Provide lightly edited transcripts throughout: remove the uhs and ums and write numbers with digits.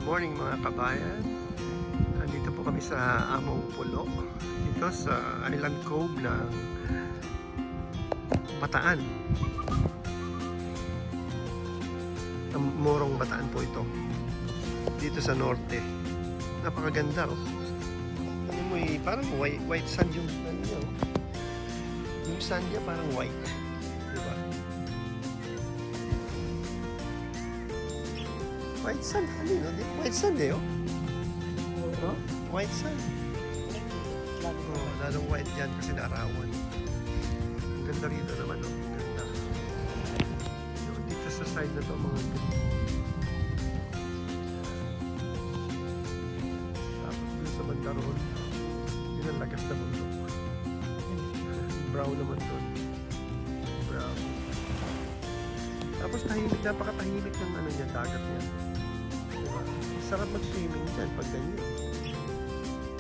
Good morning mga kabayan. Nandito po kami sa Among Pulo. Dito sa Island Cove ng Bataan. Morong Bataan po ito. Dito sa norte. Napakaganda oh. Ano mo parang white sand yung ano niya oh. Yung sand niya parang white. Diba? White sand, ano yun? White sand eh, oh. No? White sand. Oh, lalong white yan kasi naarawan. Ang ganda rito naman, oh. Ang ganda. Yung dito sa side na to, mga tapos dito sa banda roon, yun ang lagas na bundok. Brown naman doon. Brown. Tapos tahimik, napakatahimik ng ano niya, dagat niya. Diba? Sarap mag-swimming dyan pag ganyan.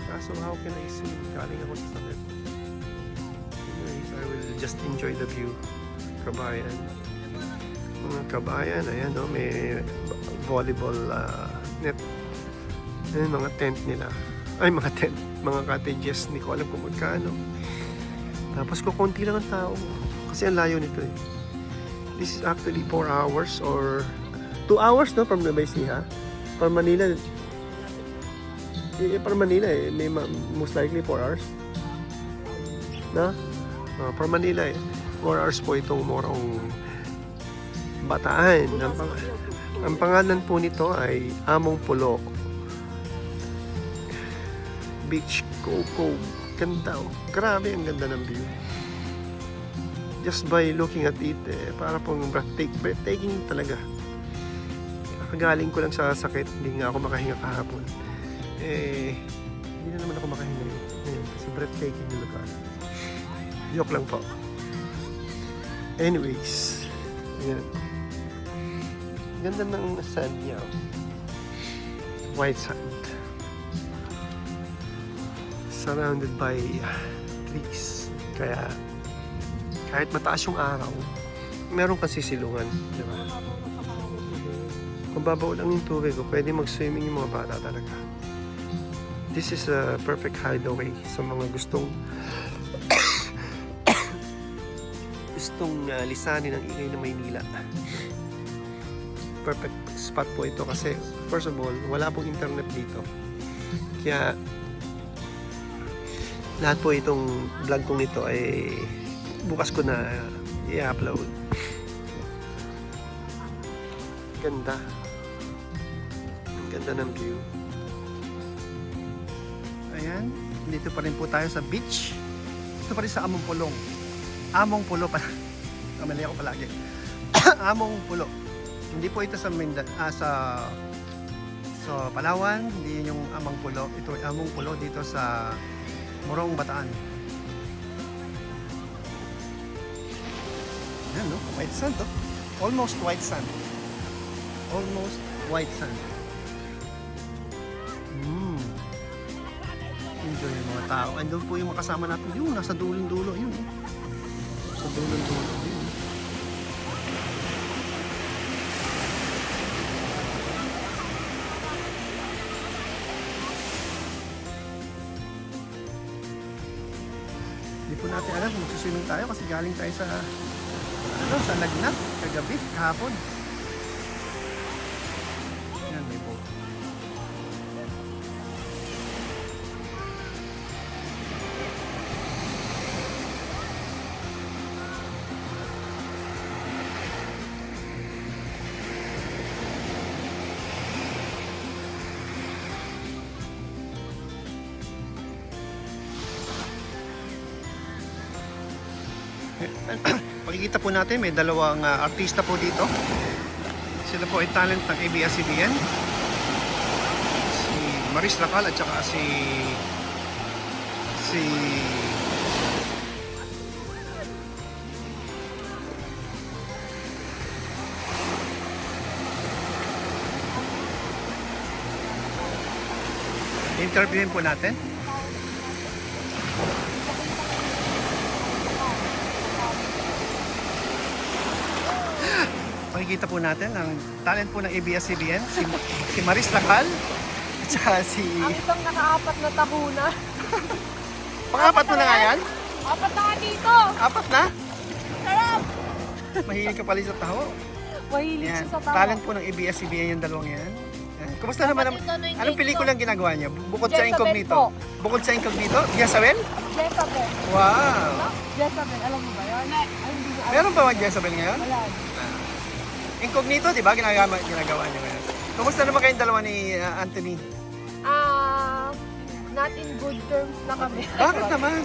Kaso how can I swim? Galing ako sa sakit. Anyways, I will just enjoy the view. Kabayan. Mga kabayan, ayan o, may volleyball net. Ayan, mga tent nila. Ay, mga tent. Mga cottages. Hindi ko alam kung magkano. Tapos kukunti lang ang tao. Kasi ang layo nito eh. This is actually 4 hours or 2 hours no from Nueva Ecija. From Manila. From Manila eh. May most likely 4 hours. No? From Manila eh. 4 hours po itong Morong Bataan. Ang pangalan po nito ay Among Pulo. Beach Coco. Ganda oh. Grabe ang ganda ng view. Just by looking at it, para pong breathtaking talaga. Kagaling ko lang sa sakit, hindi nga ako makahinga kahapon. Hindi na naman ako makahinga ngayon kasi breathtaking yung lugar. Joke lang po. Anyways, ayan. Ganda ng sand niya. White sand. Surrounded by trees. Kaya kahit mataas yung araw, meron kasi silungan, di ba? Kung babaw lang yung tubig, pwede mag-swimming yung mga bata talaga. This is a perfect hideaway sa mga gustong lisanin ang ingay ng Maynila. Perfect spot po ito kasi first of all, wala pong internet dito. Kaya lahat po itong vlog kong ito ay bukas ko na i-upload. Ganda. Ang ganda ng view. Ayan. Dito pa rin po tayo sa beach. Dito pa rin sa Among Pulong. Among Pulo pala. Kamali ako palagi. Among Pulo. Hindi po ito sa sa Palawan. Hindi yung Among Pulo. Ito ay Among Pulo dito sa Morong Bataan. Yan no, white sand to. Almost white sand. Almost white sand. Enjoy yung mga tao. Andun po yung makasama natin. Yung nasa dulong-dulo. Yun. Sa dulong-dulo. Yun. Hindi po natin alam kung magsuswimming tayo kasi galing tayo sa sa lagnat, kagabi, kahapon. Yan, may boat. Pagkikita po natin, may dalawang artista po dito. Sila po ay talent ng ABS-CBN. Si Maris Lacal at saka si interviewin po natin. makikita po natin ang talent po ng ABS-CBN, si Maris Lacal, at saka si... Ang isang nakaapat na tahuna. Pang-apat mo na nga yan? Apat na nga dito. Apat na? Sarap. Mahilig ka pala sa taho. Mahilig Yan. siya sa tawa. Talent po ng ABS-CBN yung dalawang yan. Yan. Kumusta naman ang... Anong pelikulang ginagawa niya? Bukod sa Jezabel Incognito? po. Bukod sa Incognito? Jezabel? Jezabel. Wow! Jezabel, alam mo ba yan? Ay, hindi mo alam. Meron ba mag Jezabel ngayon? Wala. Incognito, di ba? Ginagawa niya ngayon. Kumusta naman kayong dalawa ni Anthony? Not in good terms na kami. Bakit naman?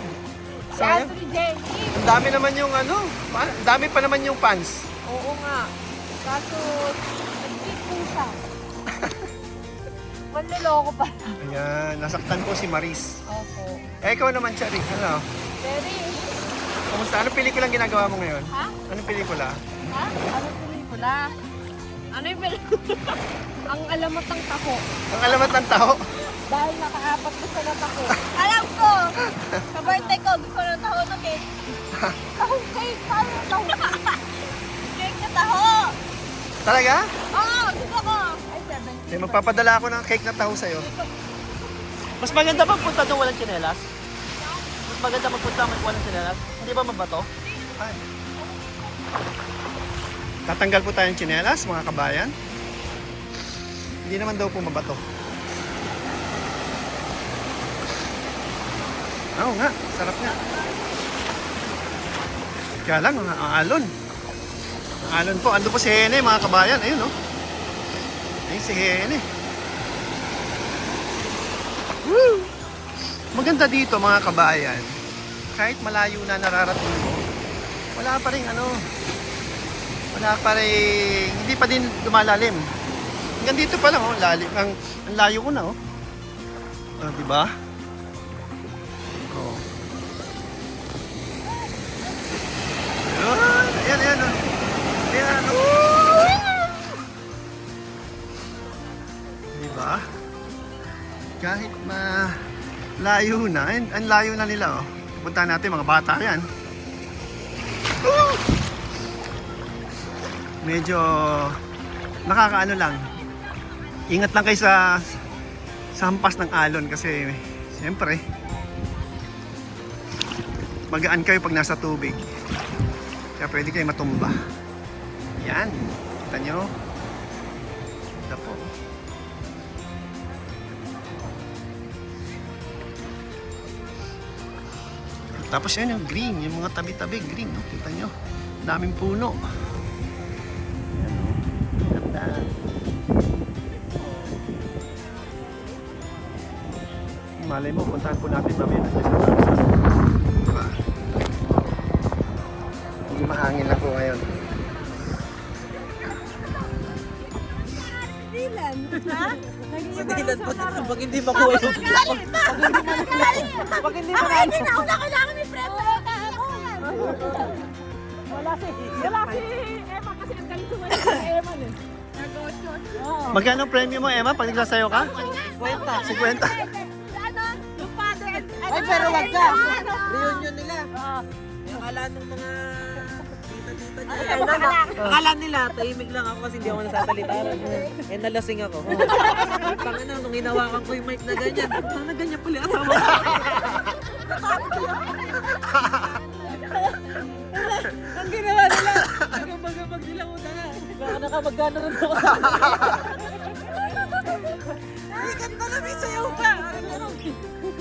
Si Sayang. Anthony Jenny. Ang dami naman yung ano, ang dami pa naman yung fans. Oo nga. Kaso, nag-tweet po siya. Manloloko pa. Ayan, nasaktan po si Maris. Opo. Eh, ikaw naman, Chari. Ano? Very. Kumusta? Anong pelikulang ginagawa mo ngayon? Ha? Anong pelikula? Ha? Ano pelikula? Ano yung pelikula? Ang alamat ng taho. Ang alamat ng tao. Dahil nakaapat ko sa nataho. Alam ko! Sa birthday ko, gusto ng taho na cake. Taho cake! Taho na taho. Cake na taho! Talaga? Oo! Gusto ko! Ay, 7. Eh, magpapadala ako ng cake na taho sa'yo. Mas maganda ba punta doon walang tsinelas? Mas maganda magpunta walang tsinelas? Hindi ba mabato? Ay. Tatanggal po tayo ng tsinelas, mga kabayan. Hindi naman daw po mabato. Oo nga, sarap nga. Kaya lang, ang alon. Ang alon po, ando po si Hene, mga kabayan. Ayun, no? Ayun si Hene. Woo! Maganda dito, mga kabayan. Kahit malayo na nararating mo, wala pa rin ano, wala pa rin, hindi pa din lumalalim. Hanggang dito pa lang, oh, lalim. Ang layo ko na, oh. Oh, di ba? Oh. Ayan, ayan, oh. Ayan, oh. Di ba? Kahit layo na, ang layo na nila, oh. Punta natin, mga bata yan. Medyo nakakaano lang. Ingat lang kayo sa hampas ng alon kasi siyempre magaan kayo pag nasa tubig. Kaya pwede kayo matumba. Yan. Kita nyo? Ito po. Tapos yan yung green, yung mga tabi-tabi green, no? Kita nyo, daming puno. Yan, no? Ganda. Malay mo, puntahan po natin mamaya na sa diba? Hindi mahangin lang po ngayon. Dilan, ha? Dilan po dito pag hindi makuha yung Pag hindi mo na una kailangan may prep. Wala si Emma kasi ang galing sumayo sa Emma eh. Magkano ang premyo mo, Emma, pag nagsasayaw ka? 50. 50. Ano? Yung father and Ay, pero wag ka. Reunion nila. Yung akala ng mga tita-tita niya. Akala nila, tahimik lang ako kasi hindi ako nasasalita. Eh, nalasing ako. Pangina, nung hinawakan ko yung mic na ganyan, na ganyan pala yung asawa ko. Ang ginawa nila, nagambag-ambag nila muna nga. Baka nakamagana rin ako. Ay, ganda na may sayaw ka.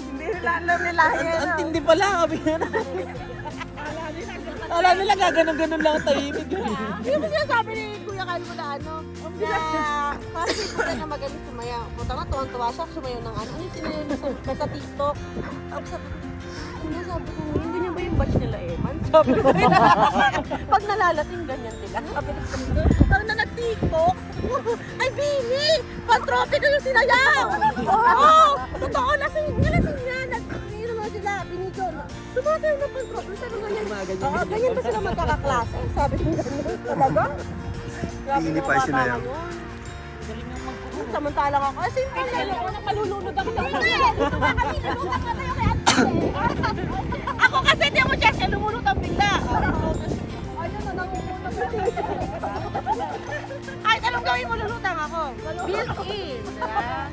hindi nila alam nila yan. Ang tindi pala, sabi nga na. Wala nila gaganon-ganon lang tahimik. Hindi mo sinasabi ni Kuya Calvo na ano, na kasi po na magaling sumayaw. Punta nga, tuwang-tuwa siya, sumayaw ng ano. Ano yung sinayaw niya sa TikTok? Tapos sabi ko, hindi niya ba yung batch nila Eman? Sabi ko, pag nalalasing ganyan sila. Sabi ko, pag na nag-TikTok, ay Bini! Pag-trophy ko yung sinayaw! Oo! Totoo, lasing niya. Nag-trophy naman sila, binigyo. Sumasayaw na pag-trophy. Sabi ko, oo, ganyan ba sila magkakaklase? Sabi ko, ganyan talaga? Hindi pa yung sinayaw. Samantalang ako, kasi yung ako nang malulunod ako. Hindi! Dito ka kami, lulunod ka tayo kay Ate. Ako kasi hindi mo siya lumulot ang bigla. Ay, Kahit anong gawin mo, lulutang ako. Built-in. Diba?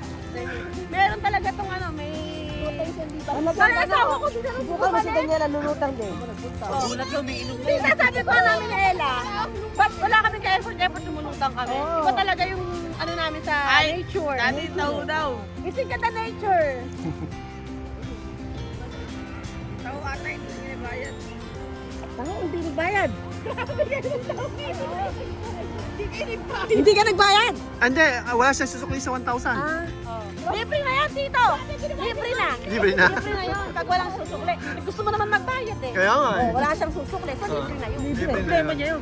Meron talaga itong ano, may... Sana asawa ko, Buka mo si Daniela, lulutang din. Gulat ko, may inom Hindi, sasabi ko namin ni Ella, ba't wala kami ka-effort lumulutang kami? Iba talaga yung ano namin sa nature. Dati daw. Ising ka na nature. Tao ata hindi niya bayad. Tanga, hindi nagbayad. Hindi ka nagbayad. Hindi, wala siyang susukli sa 1,000. Libre na yan, Tito. Libre na. Libre na. Libre na yun. Pag walang susukli. Gusto mo naman magbayad eh. Kaya nga eh. Wala siyang susukli. So, libre na yun. Libre na Problema yun. niya yun.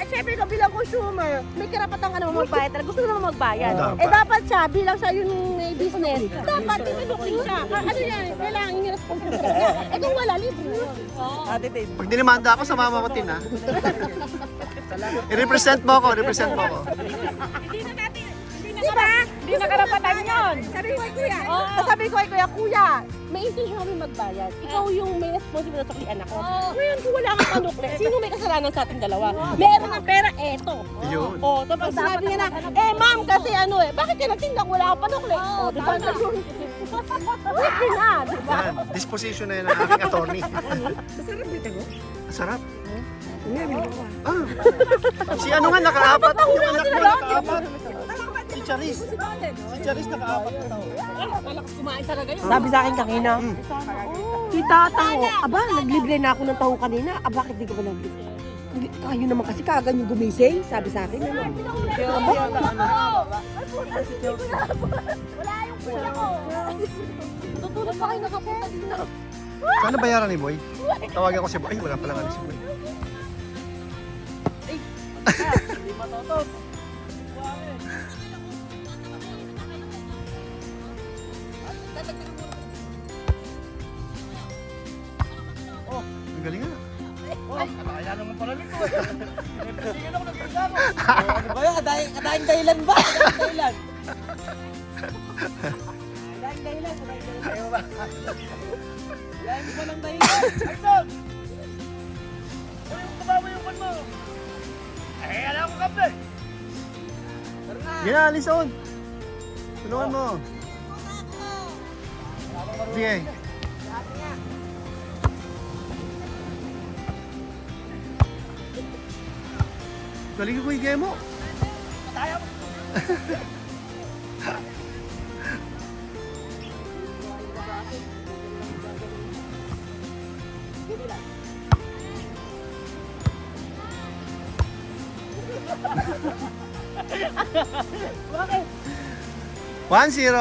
Siyempre ko bilang consumer, may karapatan ka naman magbayad. Gusto mo naman magbayad. Dapat. Eh dapat siya, bilang siya yung may business, dapat tinulukli siya. Ano yan, kailangan yung responsibility niya. Eh kung wala, libre na yun. Ate Ted. Pag dinimanda ako, sumama ko tin ha. I-represent mo ako, represent mo ako. Diba? Hindi na karapatan yun. Sabi ko kay kuya. Sabi ko kay kuya, kuya, may intention kami magbayad. Ikaw yung may responsibility sa kliyan ako. Ngayon, kung wala kang panukli, sino may kasalanan sa ating dalawa? Meron ng pera, eto. Yun. Oh, tapos sabi niya na, ma'am, kasi ano bakit ka nagtinda kung wala kang panukli? Oh, diba? Libre na, diba? Yan, disposition na yan ng aking attorney. Masarap dito ko. Sarap. Ngayon, Ah. Si ano nga, nakaapat. Yung anak mo nakaapat. Si Charis. Si Charis nakaapat na tao. Malakas kumain talaga yun. Sabi sa akin kanina, Tita, taho. Aba, naglibre na ako ng taho kanina. Aba, bakit di ka ba naglibre? Kayo naman kasi kagan yung gumising. Sabi sa akin, ano? Wala yung kuya ko. Tutulog pa kayo nakapunta dito. Sana bayaran ni Boy? Tawagan ko si Boy. Ay, wala pala nga si Boy. Hindi matotot. Ang galing nga. Kaya naman pala nito. Sige ako nag-exam. Ano ba yun? Kadaing dahilan ba? Kadaing dahilan. Kadaing dahilan. Ayaw ba? Kadaing ko lang dahilan. Ayson! Uy, yung kababa yung pan mo. Eh, alam ko kape. Tara na. Yan, Alison. Tulungan mo. Sige. Galing ko yung mo. Bakit? 1-0.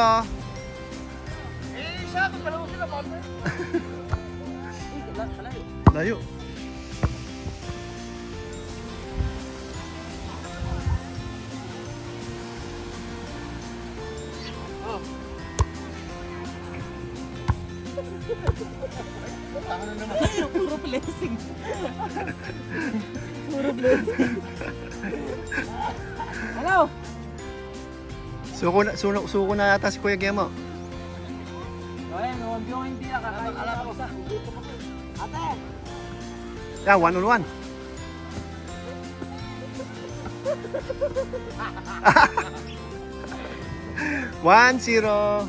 Eh, isa ako. Dalawa sila, partner. Kalayo. Layo. Puro blessing. Hello? Suko na yata si Kuya Gemo. Ayan, huwag yung hindi nakakain. Alam ko sa. Ate! Yeah, 1-on-1. One, zero.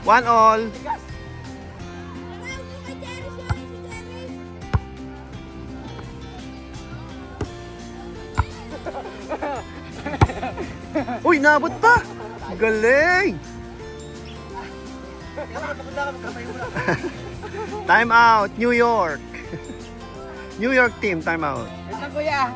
One all. Uy, naabot pa! Galing! Time out, New York. New York team, time out. Ito kuya.